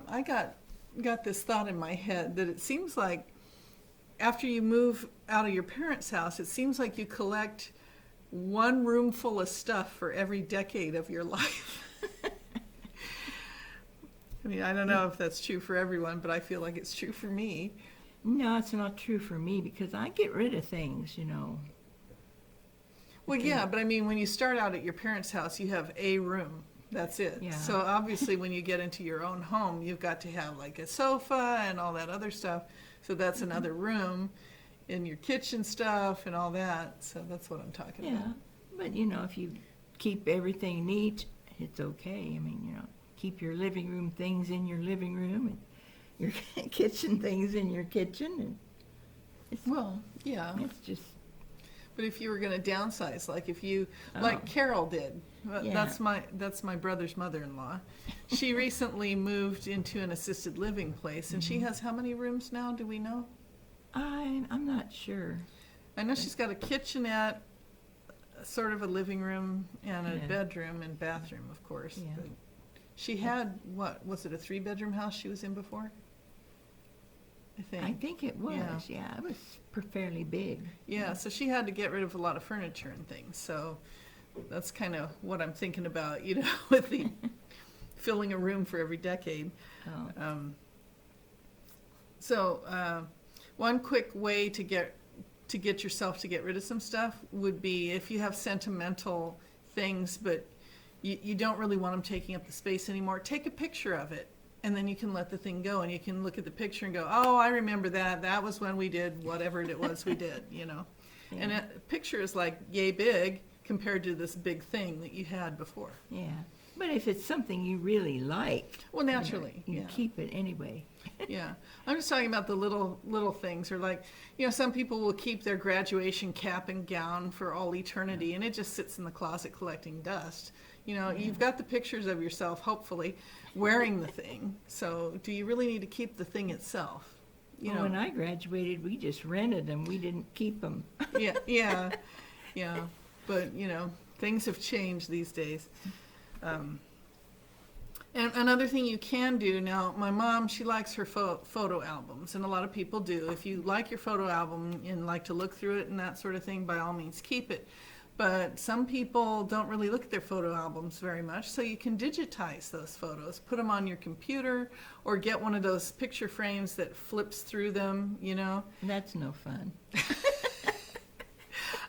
I got this thought in my head that it seems like after you move out of your parents' house, it seems like you collect one room full of stuff for every decade of your life. I mean, I don't know if that's true for everyone, but I feel like it's true for me. No, it's not true for me because I get rid of things, you know. Well, yeah, but I mean, when you start out at your parents' house, you have a room. That's it. Yeah. So obviously when you get into your own home, you've got to have like a sofa and all that other stuff. So that's another room in your kitchen stuff and all that. So that's what I'm talking Yeah, about. but you know, if you keep everything neat, it's okay. I mean, you know, keep your living room things in your living room and your kitchen things in your kitchen, and Well, yeah. it's just But if you were going to downsize, like if you, Oh. like Carol did, Yeah. that's my brother's mother-in-law. She recently moved into an assisted living place, and she has how many rooms now? Do we know? I'm not sure. I know she's got a kitchenette, sort of a living room, and a Yeah. bedroom and bathroom, of course. Yeah. But she had, what, was it a 3-bedroom house she was in before? I think. I think it was. Yeah. Yeah, it was fairly big. Yeah, so she had to get rid of a lot of furniture and things. So that's kind of what I'm thinking about, you know, with the filling a room for every decade. Oh. One quick way to get yourself to get rid of some stuff would be if you have sentimental things, but you don't really want them taking up the space anymore, take a picture of it. And then you can let the thing go, and you can look at the picture and go, oh, I remember that. That was when we did whatever it was we did, you know. Yeah. And a picture is like yay big compared to this big thing that you had before. Yeah. But if it's something you really like, Well, naturally, you yeah. keep it anyway. Yeah, I'm just talking about the little things, or like, you know, some people will keep their graduation cap and gown for all eternity, and it just sits in the closet collecting dust. You know, you've got the pictures of yourself, hopefully, wearing the thing. So, do you really need to keep the thing itself? You Well, know, when I graduated, we just rented them. We didn't keep them. yeah. But you know, things have changed these days. And another thing you can do now, my mom, she likes her photo albums, and a lot of people do. If you like your photo album and like to look through it and that sort of thing, by all means keep it. But some people don't really look at their photo albums very much, so you can digitize those photos, put them on your computer, or get one of those picture frames that flips through them, you know. That's no fun.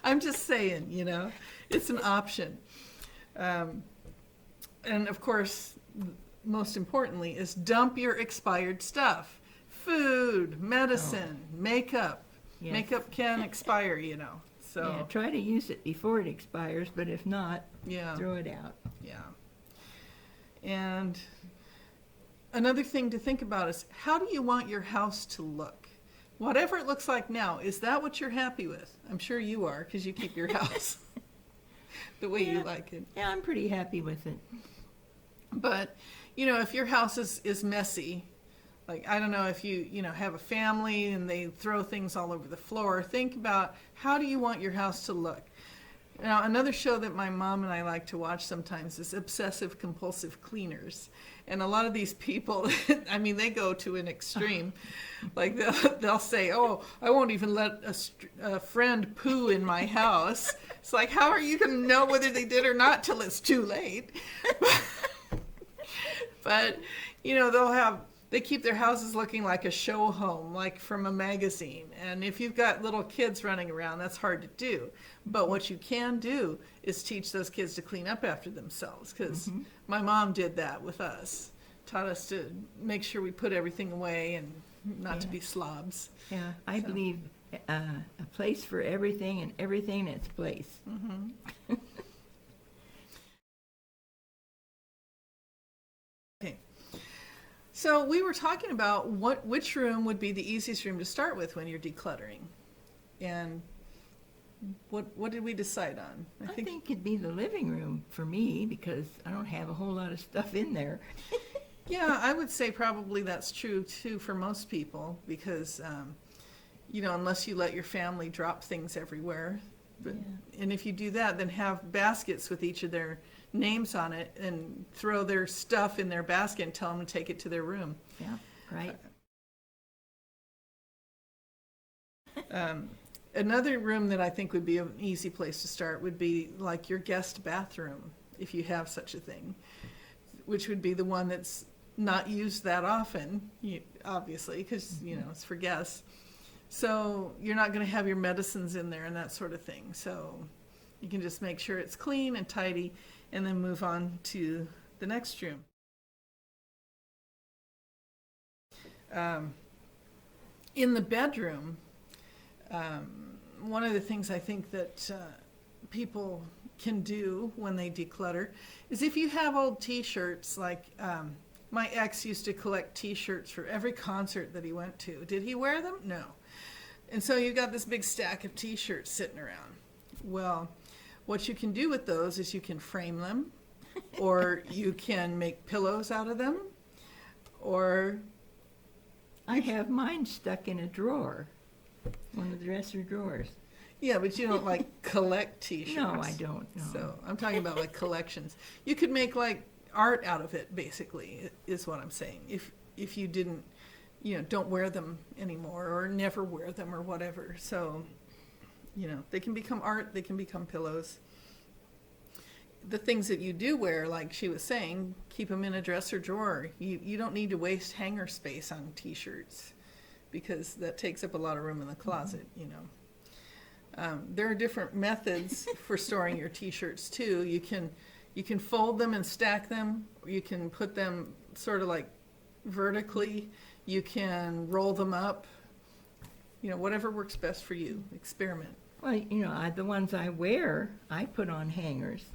I'm just saying, you know, it's an option. And of course, most importantly, is dump your expired stuff. Food, medicine, makeup. Yes. Makeup can expire, you know. So, Yeah, try to use it before it expires, but if not, yeah. throw it out. Yeah. And another thing to think about is, how do you want your house to look? Whatever it looks like now, is that what you're happy with? I'm sure you are, because you keep your house the way you like it. Yeah, I'm pretty happy with it. But, you know, if your house is messy, like, I don't know, if you know, have a family and they throw things all over the floor, think about, how do you want your house to look? Now, another show that my mom and I like to watch sometimes is Obsessive Compulsive Cleaners. And a lot of these people, I mean, they go to an extreme. Like, they'll say, oh, I won't even let a friend poo in my house. It's like, how are you going to know whether they did or not till it's too late? But, you know, they keep their houses looking like a show home, like from a magazine. And if you've got little kids running around, that's hard to do. But what you can do is teach those kids to clean up after themselves, because my mom did that with us. Taught us to make sure we put everything away and not to be slobs. Yeah, I believe a place for everything and everything in its place. Okay. So we were talking about which room would be the easiest room to start with when you're decluttering. And what did we decide on? I think it'd be the living room for me because I don't have a whole lot of stuff in there. Yeah, I would say probably that's true too for most people, because you know, unless you let your family drop things everywhere, But, and if you do that, then have baskets with each of their names on it and throw their stuff in their basket and tell them to take it to their room. Yeah, right. Another room that I think would be an easy place to start would be like your guest bathroom, if you have such a thing, which would be the one that's not used that often, obviously, because, it's for guests. So you're not going to have your medicines in there and that sort of thing. So you can just make sure it's clean and tidy and then move on to the next room. In the bedroom, one of the things I think that people can do when they declutter is if you have old t-shirts, like my ex used to collect t-shirts for every concert that he went to. Did he wear them? No. And so you got this big stack of t-shirts sitting around. Well, what you can do with those is you can frame them, or you can make pillows out of them, or... I have mine stuck in a drawer, one of the dresser drawers. Yeah, but you don't like collect t-shirts. No, I don't. No. So I'm talking about like collections. You could make like art out of it, basically, is what I'm saying. If you didn't, don't wear them anymore or never wear them or whatever. So, they can become art, they can become pillows. The things that you do wear, like she was saying, keep them in a dresser drawer. You don't need to waste hanger space on t-shirts because that takes up a lot of room in the closet, There are different methods for storing your t-shirts too. You can fold them and stack them, or you can put them sort of like vertically. You can roll them up. Whatever works best for you. Experiment. Well, the ones I wear, I put on hangers.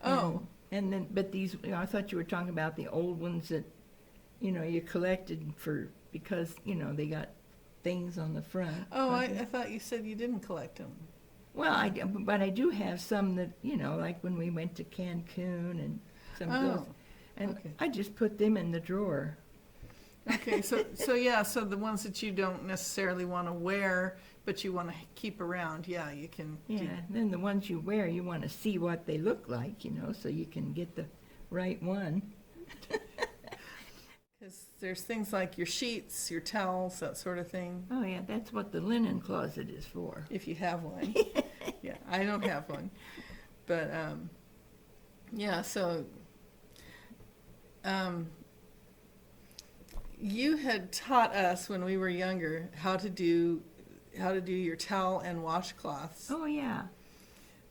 Oh. And then, but these, I thought you were talking about the old ones that, you collected because, they got things on the front. Oh, I thought you said you didn't collect them. Well, but I do have some that, like when we went to Cancun and some of those. And okay. I just put them in the drawer. Okay, so the ones that you don't necessarily want to wear, but you want to keep around, you can. Yeah, then the ones you wear, you want to see what they look like, so you can get the right one. Because there's things like your sheets, your towels, that sort of thing. Oh, yeah, that's what the linen closet is for. If you have one. Yeah, I don't have one. But, so... you had taught us when we were younger how to do your towel and washcloths. Oh, yeah.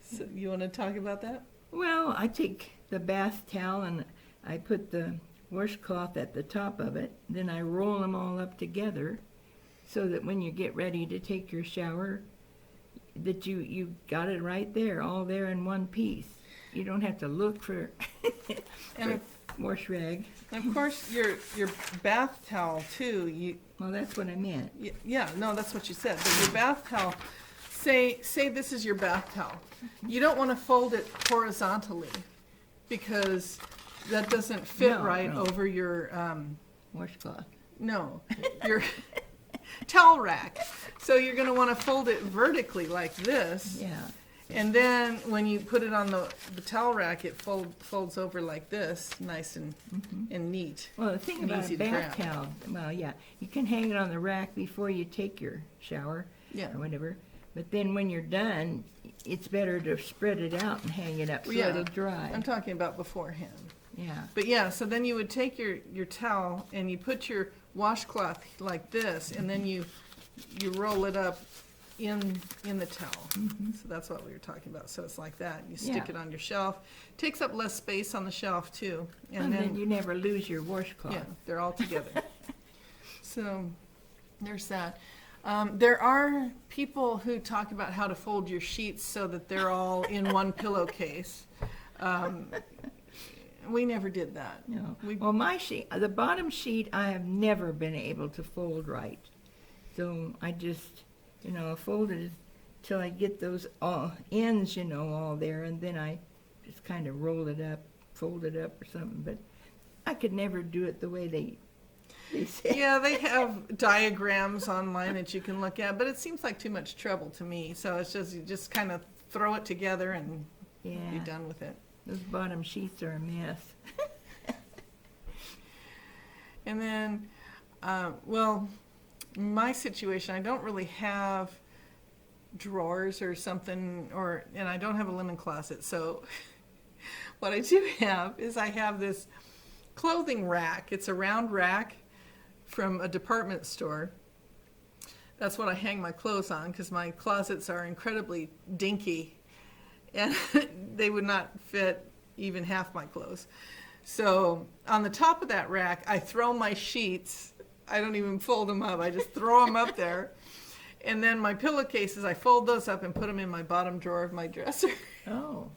So you want to talk about that? Well, I take the bath towel and I put the washcloth at the top of it. Then I roll them all up together so that when you get ready to take your shower, that you got it right there, all there in one piece. You don't have to look for, and wash rag. And of course, your bath towel too. Well, that's what I meant. Yeah, no, that's what you said. But your bath towel, say this is your bath towel. You don't want to fold it horizontally because that doesn't fit right over your washcloth. No, your towel rack. So you're going to want to fold it vertically like this. Yeah. And then when you put it on the towel rack, it folds over like this, nice and neat. Well, the thing about a bath towel, you can hang it on the rack before you take your shower or whatever. But then when you're done, it's better to spread it out and hang it up so it'll dry. I'm talking about beforehand. Yeah. But so then you would take your towel and you put your washcloth like this, and then you roll it up in the towel. So that's what we were talking about. So it's like that. You stick it on your shelf. Takes up less space on the shelf too. And then you never lose your washcloth. Yeah, they're all together. So there's that. There are people who talk about how to fold your sheets so that they're all in one pillowcase. We never did that. No. Well, my sheet, the bottom sheet, I have never been able to fold right. So I just, fold it till I get those ends, all there, and then I just kind of roll it up, fold it up or something. But I could never do it the way they They say. Yeah, they have diagrams online that you can look at, but it seems like too much trouble to me. So it's just, you just kind of throw it together and be Yeah, done with it. those bottom sheets are a mess. And then, well, my situation, I don't really have drawers or something, and I don't have a linen closet. So what I do have is I have this clothing rack. It's a round rack from a department store. That's what I hang my clothes on because my closets are incredibly dinky and they would not fit even half my clothes. So on the top of that rack, I throw my sheets. I don't even fold them up. I just throw them up there. And then my pillowcases, I fold those up and put them in my bottom drawer of my dresser. Oh.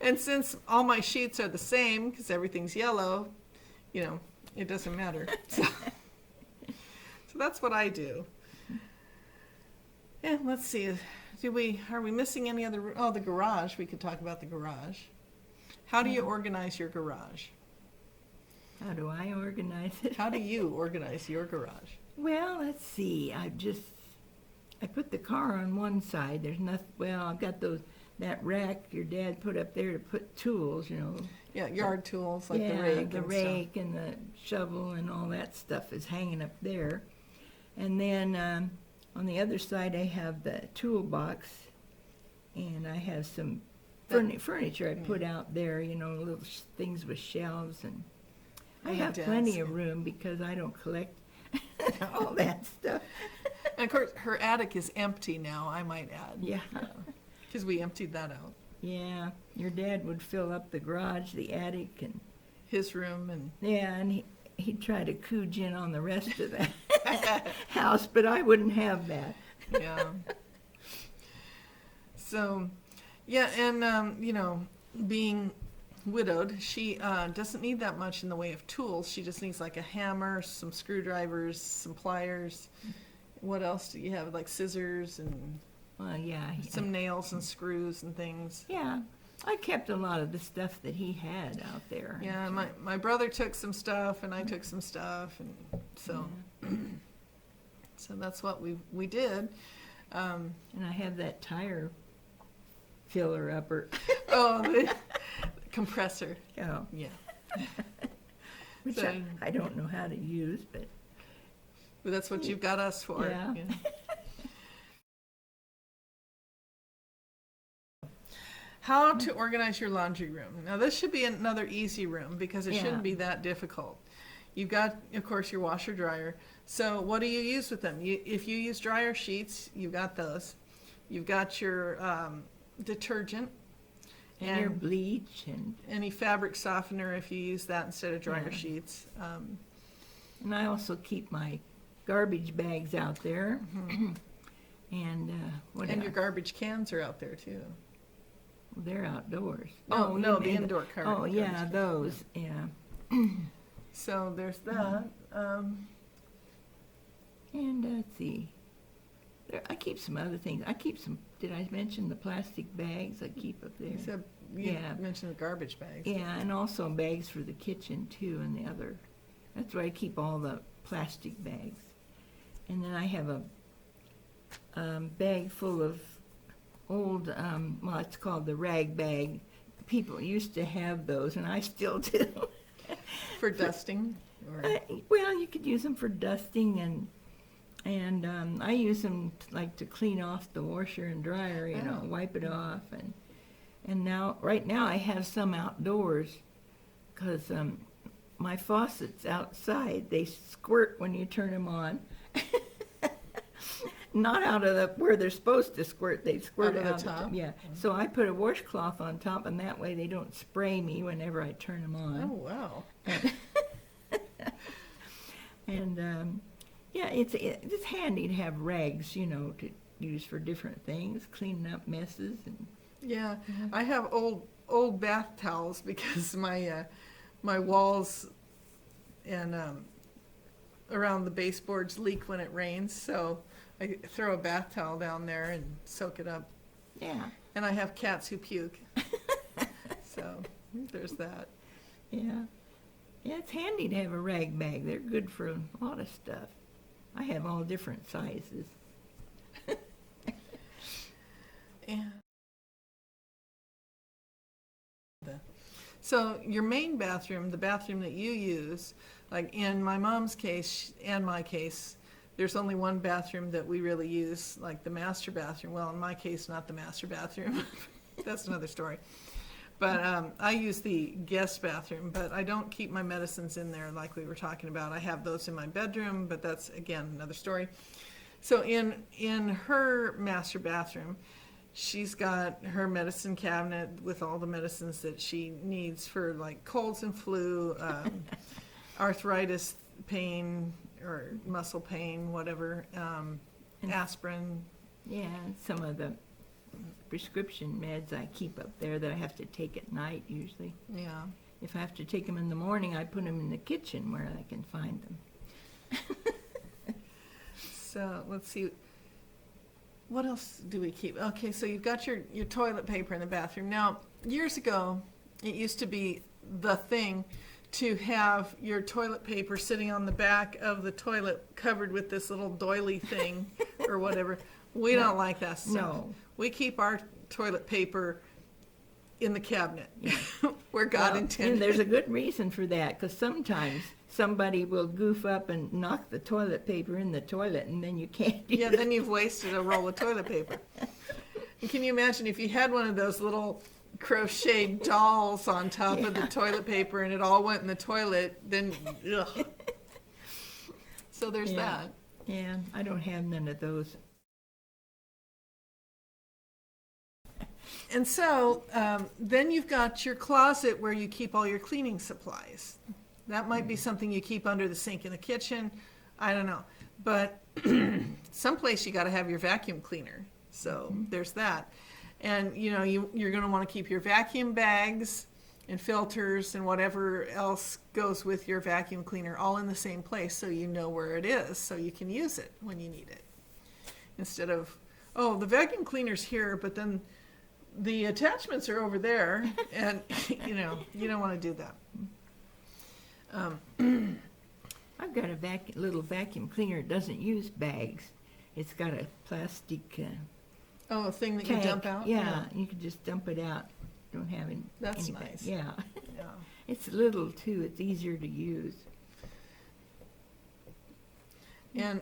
And since all my sheets are the same, because everything's yellow, it doesn't matter. So that's what I do. And let's see, are we missing any other? Oh, the garage. We could talk about the garage. How do you organize your garage? How do I organize it? How do you organize your garage? Well, let's see. I put the car on one side. There's nothing. Well, I've got that rack your dad put up there to put tools. Yeah, yard tools like yeah, the rake. the and rake and the shovel and all that stuff is hanging up there. And then on the other side, I have the toolbox, and I have some furniture I put out there. Little things with shelves, and I have plenty of room because I don't collect all that stuff. And of course, her attic is empty now, I might add. Yeah. Because we emptied that out. Yeah, your dad would fill up the garage, the attic, and His room and yeah, and he'd try to cooge in on the rest of the house, but I wouldn't have that. yeah. So, yeah, and being widowed, she doesn't need that much in the way of tools. She just needs like a hammer, some screwdrivers, some pliers. What else do you have? Like scissors and Well, yeah. some nails and screws and things. Yeah, I kept a lot of the stuff that he had out there. Yeah, my brother took some stuff and I took some stuff, and so so that's what we did. And I have that tire filler upper. Oh, the compressor. Oh, Yeah. which So- I don't know how to use, but But that's what you've got us for. Yeah. How to organize your laundry room. Now this should be another easy room because it Yeah. shouldn't be that difficult. You've got, of course, your washer dryer. So what do you use with them? If you use dryer sheets, you've got those. You've got your detergent and your bleach and any fabric softener if you use that instead of dryer Yeah. sheets. I also keep my garbage bags out there. And what And your else? garbage cans are out there too. They're outdoors. No, you no, the mean indoor Oh, yeah, garbage those. Yeah. So there's that. And let's see. I keep some other things. I keep some. Did I mention the plastic bags? I keep up there. Except you Yeah. mentioned the garbage bags. Yeah, and also bags for the kitchen too, and the other. That's where I keep all the plastic bags. And then I have a bag full of old, well, it's called the rag bag. People used to have those, and I still do. For dusting? Or, Well, you could use them for dusting, and I use them to clean off the washer and dryer, Oh. wipe it off, and right now I have some outdoors, because my faucets outside, they squirt when you turn them on. Not out of where they're supposed to squirt, they squirt Out of the out top? Yeah, so I put a washcloth on top, and that way they don't spray me whenever I turn them on. oh, wow. And yeah, it's handy to have rags, to use for different things, cleaning up messes and. Yeah, I have old bath towels because my walls and around the baseboards leak when it rains, so I throw a bath towel down there and soak it up. Yeah, And I have cats who puke. So there's that. yeah. Yeah, it's handy to have a rag bag. They're good for a lot of stuff. I have all different sizes. And so your main bathroom, the bathroom that you use, like in my mom's case and my case, there's only one bathroom that we really use, like the master bathroom. Well, in my case, not the master bathroom. That's another story. But I use the guest bathroom, but I don't keep my medicines in there like we were talking about. I have those in my bedroom, but that's, again, another story. So in her master bathroom, she's got her medicine cabinet with all the medicines that she needs for like colds and flu, arthritis, pain, or muscle pain, whatever, aspirin. Yeah, some of the prescription meds I keep up there that I have to take at night usually. Yeah. If I have to take them in the morning, I put them in the kitchen where I can find them. So let's see. What else do we keep? Okay, so you've got your toilet paper in the bathroom. Now, years ago, it used to be the thing to have your toilet paper sitting on the back of the toilet covered with this little doily thing or whatever. We don't like that stuff. No. We keep our toilet paper in the cabinet where God intended. And there's a good reason for that, because sometimes somebody will goof up and knock the toilet paper in the toilet, and then you can't Yeah, then you've wasted a roll of toilet paper. And can you imagine if you had one of those little crocheted dolls on top of the toilet paper and it all went in the toilet, then ugh. So there's that. Yeah, I don't have none of those. And so then you've got your closet where you keep all your cleaning supplies. That might be something you keep under the sink in the kitchen. I don't know. But someplace you got to have your vacuum cleaner. So there's that. And, you know, you're going to want to keep your vacuum bags and filters and whatever else goes with your vacuum cleaner all in the same place so you know where it is so you can use it when you need it. Instead of, oh, the vacuum cleaner's here, but then the attachments are over there, and, you know, you don't want to do that. I've got a little vacuum cleaner. It doesn't use bags. It's got a plastic Oh, a thing that tank. you dump out? Yeah, you can just dump it out. Don't have any. That's anything. nice. Yeah. Yeah. It's little too. It's easier to use. And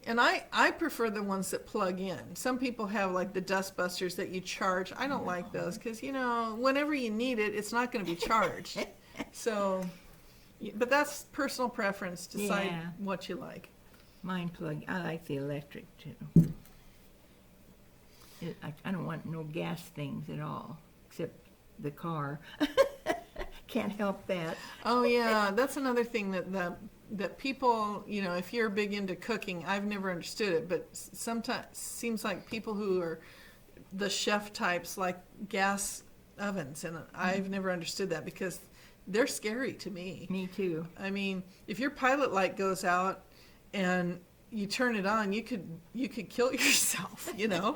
and I prefer the ones that plug in. Some people have like the dust busters that you charge. I don't like those because, you know, whenever you need it, it's not going to be charged. So, but that's personal preference. Decide Yeah. what you like. Mine plug. I like the electric too. I don't want no gas things at all, except the car. Can't help that. Oh yeah, that's another thing that people, you know, if you're big into cooking, I've never understood it, but sometimes seems like people who are the chef types like gas ovens, and I've never understood that because they're scary to me. Me too. I mean, if your pilot light goes out and you turn it on, you could kill yourself, you know,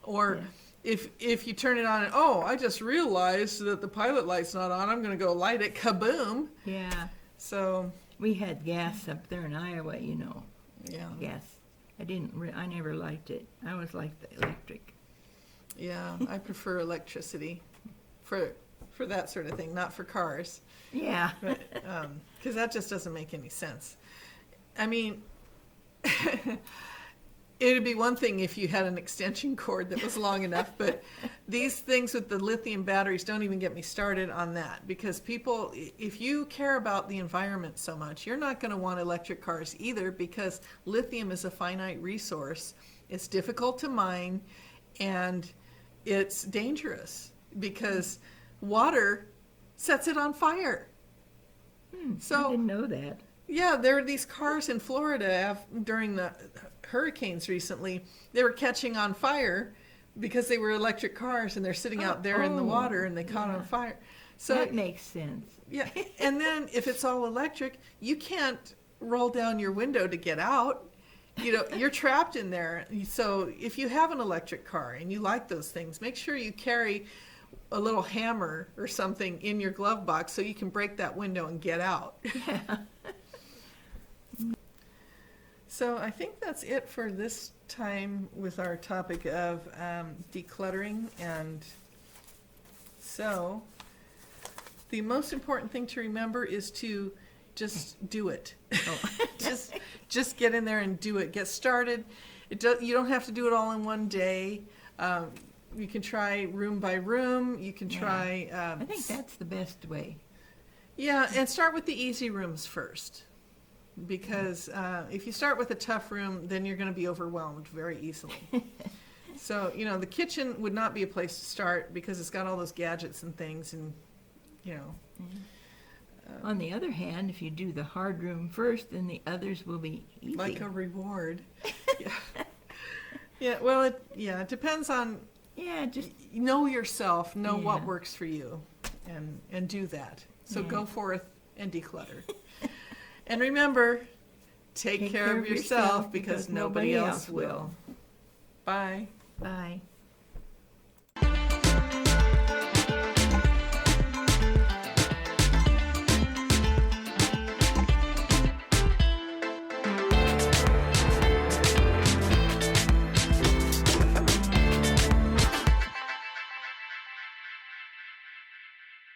or if you turn it on and, oh, I just realized that the pilot light's not on, I'm going to go light it, kaboom. Yeah. So We had gas up there in Iowa, you know. yeah, Gas. I never liked it. I always liked the electric. yeah, I prefer electricity for that sort of thing, not for cars, Yeah. but because that just doesn't make any sense. I mean, it would be one thing if you had an extension cord that was long enough, but these things with the lithium batteries, don't even get me started on that, because people, if you care about the environment so much, you're not going to want electric cars either, because lithium is a finite resource. It's difficult to mine, and it's dangerous because water sets it on fire. I So didn't know that. yeah, there are these cars in Florida during the hurricanes recently. They were catching on fire because they were electric cars, and they're sitting out there in the water, and they caught on fire. So That makes sense. yeah, and then if it's all electric, you can't roll down your window to get out. You know, you're trapped in there. So if you have an electric car and you like those things, make sure you carry a little hammer or something in your glove box so you can break that window and get out. Yeah. So I think that's it for this time with our topic of decluttering. And so the most important thing to remember is to just do it. just get in there and do it. Get started. You don't have to do it all in one day. You can try room by room. You can try. I think that's the best way. Yeah, and start with the easy rooms first. Because if you start with a tough room, then you're going to be overwhelmed very easily. So, the kitchen would not be a place to start because it's got all those gadgets and things, and, On the other hand, if you do the hard room first, then the others will be easy. like a reward. Yeah. Yeah, well, it depends on, just know yourself, know what Yeah. works for you, and do that. So go forth and declutter. And remember, take care of yourself because nobody else will. Bye. Bye.